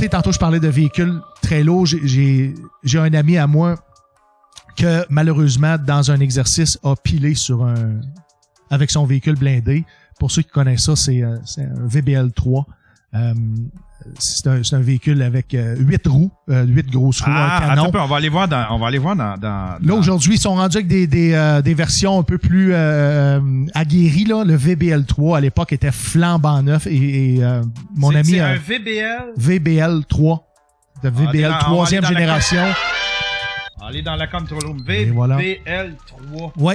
sais, tantôt, je parlais de véhicules très lourds. J'ai un ami à moi que, malheureusement, dans un exercice, a pilé avec son véhicule blindé. Pour ceux qui connaissent ça, c'est un VBL3. C'est un véhicule avec 8 roues, 8 grosses roues, un canon. Attends un peu, on va aller voir dans... Là, aujourd'hui, ils sont rendus avec des versions un peu plus aguerries. Là. Le VBL3, à l'époque, était flambant neuf. Et mon ami... C'est un VBL? VBL3. De VBL 3e génération. Aller dans la control room. VBL3. Oui,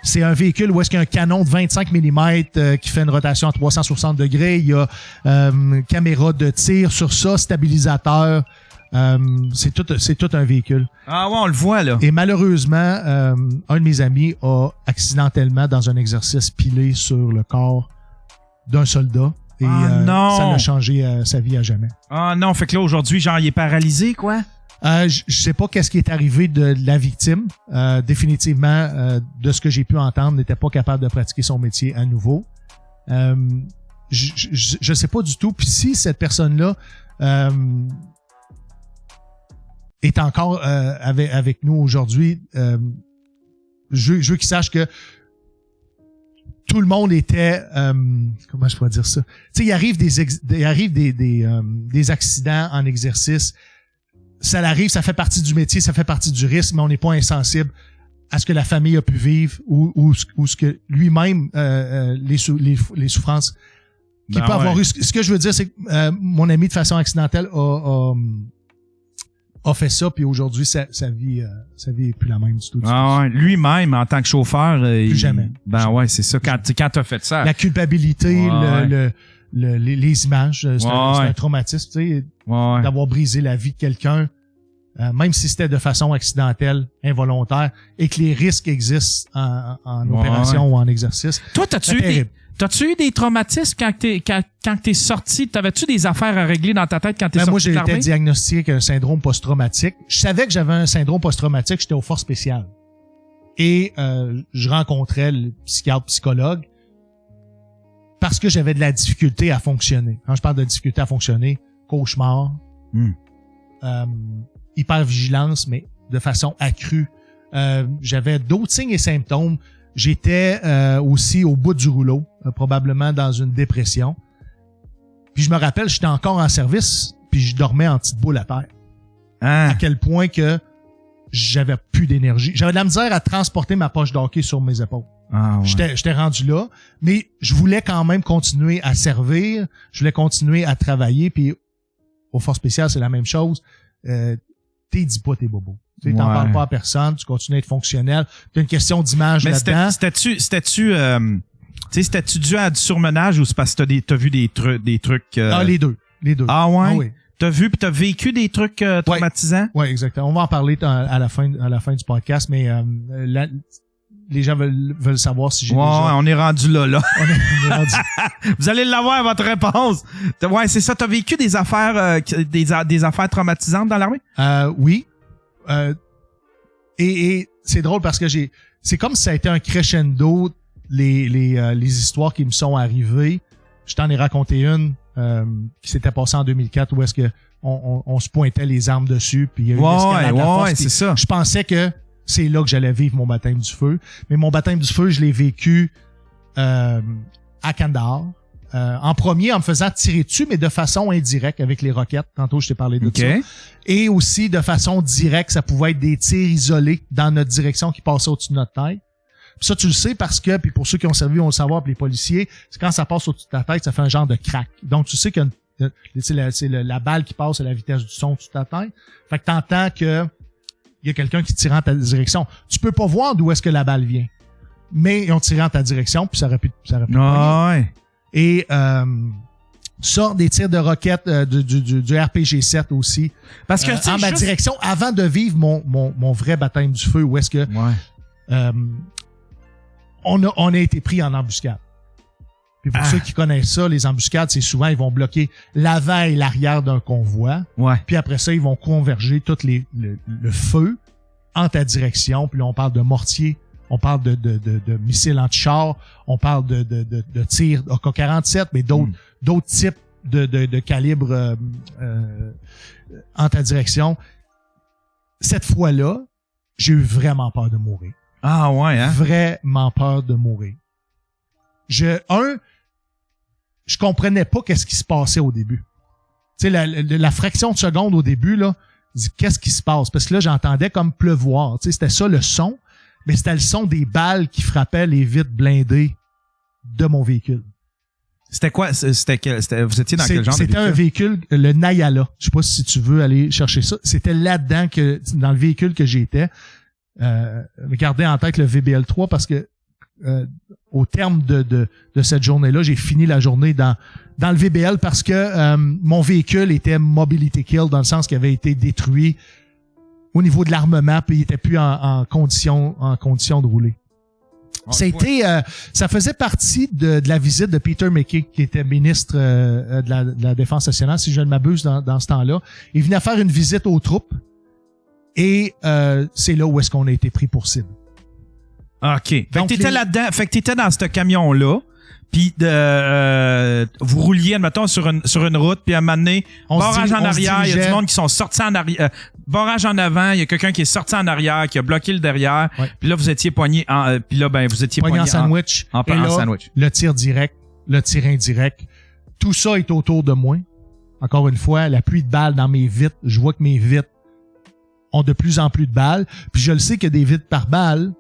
c'est un véhicule où est-ce qu'il y a un canon de 25 mm qui fait une rotation à 360 degrés. Il y a caméra de tir sur ça, stabilisateur. C'est tout un véhicule. Ah ouais, on le voit là. Et malheureusement, un de mes amis a accidentellement, dans un exercice, pilé sur le corps d'un soldat. Et ça l'a changé sa vie à jamais. Ah non, fait que là, aujourd'hui, genre, il est paralysé, quoi? Je sais pas qu'est-ce qui est arrivé de la victime. Définitivement, de ce que j'ai pu entendre, n'était pas capable de pratiquer son métier à nouveau. Je sais pas du tout. Puis si cette personne-là est encore avec nous aujourd'hui, je veux qu'il sache que tout le monde était comment je pourrais dire ça. Tu sais, il arrive des accidents en exercice. Ça l'arrive, ça fait partie du métier, ça fait partie du risque, mais on n'est pas insensible à ce que la famille a pu vivre ou ce que lui-même les souffrances qu'il peut avoir eu. Ce que je veux dire, c'est que mon ami, de façon accidentelle, a fait ça, puis aujourd'hui, sa vie est plus la même du tout. Ouais, lui-même, en tant que chauffeur, plus jamais. Ben ouais, c'est ça. Quand t'as fait ça, la culpabilité, les images, c'est un traumatisme, tu sais, d'avoir brisé la vie de quelqu'un, même si c'était de façon accidentelle, involontaire, et que les risques existent en opération ou en exercice. Toi, t'as-tu eu des traumatismes quand t'es sorti? T'avais-tu des affaires à régler dans ta tête quand t'es sorti? Moi, j'ai été diagnostiqué avec un syndrome post-traumatique. Je savais que j'avais un syndrome post-traumatique, j'étais aux forces spéciales. Et je rencontrais le psychologue parce que j'avais de la difficulté à fonctionner. Quand je parle de difficulté à fonctionner, cauchemar, hypervigilance, mais de façon accrue. J'avais d'autres signes et symptômes. J'étais aussi au bout du rouleau, probablement dans une dépression. Puis je me rappelle, j'étais encore en service, puis je dormais en petite boule à terre. À quel point que j'avais plus d'énergie. J'avais de la misère à transporter ma poche d'hockey sur mes épaules. J'étais rendu là, mais je voulais quand même continuer à servir, je voulais continuer à travailler, puis aux forces spéciales, c'est la même chose. Dis pas tes bobos. Tu t'en parles pas à personne, tu continues à être fonctionnel. T'as une question d'image là-dedans. C'était-tu dû à du surmenage ou c'est parce que t'as vu des trucs les deux. Ah ouais? Ah, oui. T'as vu puis t'as vécu des trucs traumatisants? Oui, exactement. On va en parler à la fin du podcast, mais les gens veulent savoir si j'ai déjà... on est rendu là. On est rendu. Vous allez l'avoir, votre réponse. Ouais, c'est ça. T'as vécu des affaires des affaires traumatisantes dans l'armée? Oui. Et c'est drôle parce que c'est comme si ça a été un crescendo les histoires qui me sont arrivées. Je t'en ai raconté une qui s'était passée en 2004 où est-ce que on se pointait les armes dessus puis il y a eu une escalade de la force, c'est ça. Je pensais que c'est là que j'allais vivre mon baptême du feu, mais mon baptême du feu, je l'ai vécu à Kandahar. En premier, en me faisant tirer dessus, mais de façon indirecte avec les roquettes. Tantôt, je t'ai parlé de ça. Et aussi de façon directe, ça pouvait être des tirs isolés dans notre direction qui passaient au-dessus de notre tête. Puis ça, tu le sais parce que, puis pour ceux qui ont servi, on le savoir, puis les policiers, c'est quand ça passe au-dessus de ta tête, ça fait un genre de crack. Donc, tu sais que c'est la balle qui passe à la vitesse du son au-dessus de ta tête. Fait que t'entends que il y a quelqu'un qui tire en ta direction. Tu peux pas voir d'où est-ce que la balle vient. Mais ils ont tiré en ta direction, puis ça aurait pu Et ça, des tirs de roquettes du RPG-7 aussi. Parce que en ma direction, avant de vivre mon vrai baptême du feu, où est-ce que on a été pris en embuscade. Puis pour ceux qui connaissent ça, les embuscades, c'est souvent, ils vont bloquer l'avant et l'arrière d'un convoi. Puis après ça, ils vont converger tout le feu en ta direction. Puis là, on parle de mortier, on parle de missiles anti-char, on parle de tirs AK-47, mais d'autres types de calibre en ta direction. Cette fois-là, j'ai eu vraiment peur de mourir. Ah ouais, hein? Vraiment peur de mourir. Je comprenais pas qu'est-ce qui se passait au début. Tu sais, la fraction de seconde au début, là, je dis, qu'est-ce qui se passe? Parce que là, j'entendais comme pleuvoir. Tu sais, c'était ça le son, mais c'était le son des balles qui frappaient les vitres blindées de mon véhicule. C'était quoi? Vous étiez dans quel genre de véhicule? C'était un véhicule, le Nayala. Je sais pas si tu veux aller chercher ça. C'était là-dedans dans le véhicule que j'étais. Gardez en tête le VBL3 parce que au terme de cette journée-là, j'ai fini la journée dans le VBL parce que mon véhicule était mobility kill dans le sens qu'il avait été détruit au niveau de l'armement puis il était plus en condition de rouler. Ça faisait partie de la visite de Peter MacKay, qui était ministre de la Défense nationale, si je ne m'abuse, dans ce temps-là. Il venait faire une visite aux troupes et c'est là où est-ce qu'on a été pris pour cible. OK. Fait que t'étais là-dedans. Fait que t'étais dans ce camion-là. Puis vous rouliez, admettons, sur une route, puis à un moment donné, barrage en arrière, il y a du monde qui sont sortis en arrière. Barrage en avant, il y a quelqu'un qui est sorti en arrière, qui a bloqué le derrière. Ouais. Puis là, vous étiez poigné vous étiez poigné en sandwich. En sandwich. Le tir direct, le tir indirect. Tout ça est autour de moi. Encore une fois, la pluie de balles dans mes vitres. Je vois que mes vitres ont de plus en plus de balles. Puis je le sais que des vitres par balle,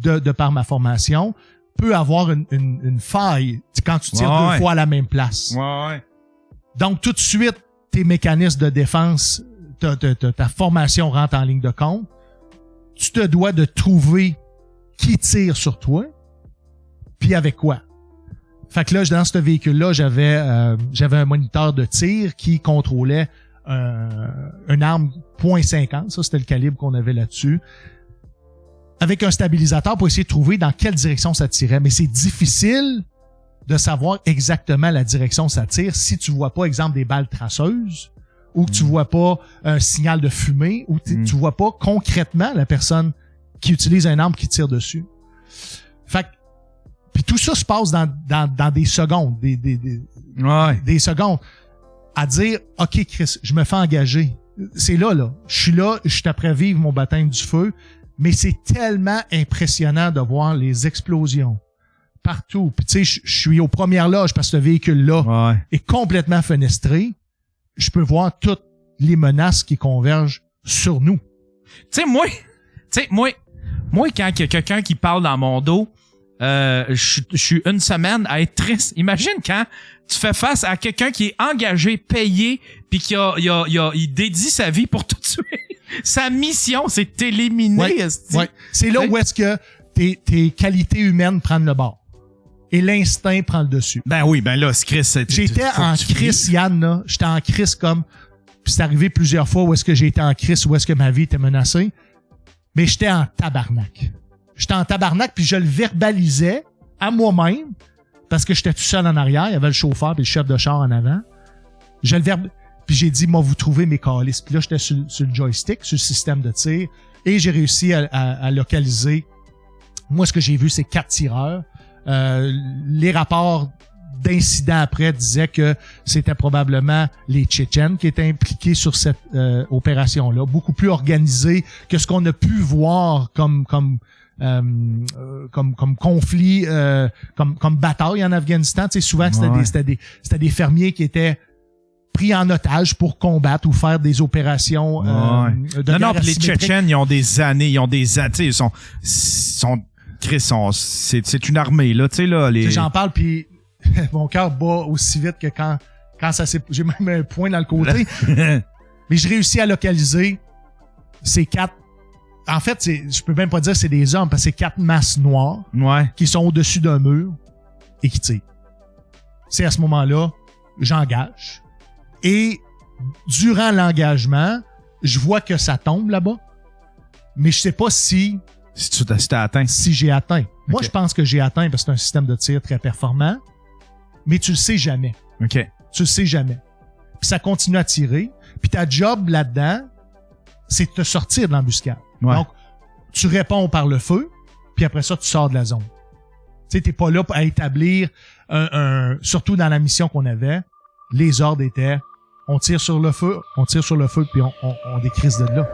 de par ma formation, peut avoir une faille quand tu tires deux fois à la même place. Ouais. Donc, tout de suite, tes mécanismes de défense, ta formation rentre en ligne de compte. Tu te dois de trouver qui tire sur toi, puis avec quoi. Fait que là, dans ce véhicule-là, j'avais un moniteur de tir qui contrôlait une arme .50. Ça, c'était le calibre qu'on avait là-dessus. Avec un stabilisateur pour essayer de trouver dans quelle direction ça tirait. Mais c'est difficile de savoir exactement la direction où ça tire si tu vois pas, exemple, des balles traceuses ou que tu vois pas un signal de fumée ou tu vois pas concrètement la personne qui utilise une arme qui tire dessus. Fait que, puis tout ça se passe dans des secondes, des secondes à dire, OK, Chris, je me fais engager. C'est là. Je suis là, je suis après vivre mon baptême du feu. Mais c'est tellement impressionnant de voir les explosions partout. Puis tu sais, je suis aux premières loges parce que ce véhicule-là est complètement fenestré. Je peux voir toutes les menaces qui convergent sur nous. Tu sais, moi, quand il y a quelqu'un qui parle dans mon dos, je suis une semaine à être triste. Imagine quand tu fais face à quelqu'un qui est engagé, payé, puis il dédie sa vie pour tout tuer. Sa mission, c'est de t'éliminer. Ouais. C'est là où est-ce que tes qualités humaines prennent le bord. Et l'instinct prend le dessus. Ben oui, ben là, Chris, j'étais en crise, Yann, là. J'étais en crise comme... Puis c'est arrivé plusieurs fois où est-ce que j'ai été en crise, où est-ce que ma vie était menacée. Mais j'étais en tabarnak. Puis je le verbalisais à moi-même parce que j'étais tout seul en arrière. Il y avait le chauffeur puis le chef de char en avant. Puis j'ai dit, moi, vous trouvez mes calices. Puis là, j'étais sur le joystick, sur le système de tir. Et j'ai réussi à localiser. Moi, ce que j'ai vu, c'est 4 tireurs. Les rapports d'incidents après disaient que c'était probablement les Tchétchènes qui étaient impliqués sur cette opération-là. Beaucoup plus organisé que ce qu'on a pu voir comme conflit, comme bataille en Afghanistan. Tu sais, souvent, c'était des fermiers qui étaient pris en otage pour combattre ou faire des opérations de guerre non, puis les Tchétchènes, ils ont des années, ils sont c'est une armée, là, tu sais, là. J'en parle, puis mon cœur bat aussi vite que quand ça s'est... J'ai même un point dans le côté. Mais j'ai réussi à localiser ces 4... En fait, je peux même pas dire que c'est des hommes, parce que c'est 4 masses noires qui sont au-dessus d'un mur et qui tirent. C'est à ce moment-là, j'engage. Et durant l'engagement, je vois que ça tombe là-bas, mais je sais pas si t'as atteint. Si j'ai atteint. Okay. Moi, je pense que j'ai atteint parce que c'est un système de tir très performant, mais tu le sais jamais. OK. Tu le sais jamais. Puis ça continue à tirer. Puis ta job là-dedans, c'est de te sortir de l'embuscade. Ouais. Donc, tu réponds par le feu, puis après ça, tu sors de la zone. Tu sais, t'es pas là à établir surtout dans la mission qu'on avait, les ordres étaient on tire sur le feu, puis on décrise de là.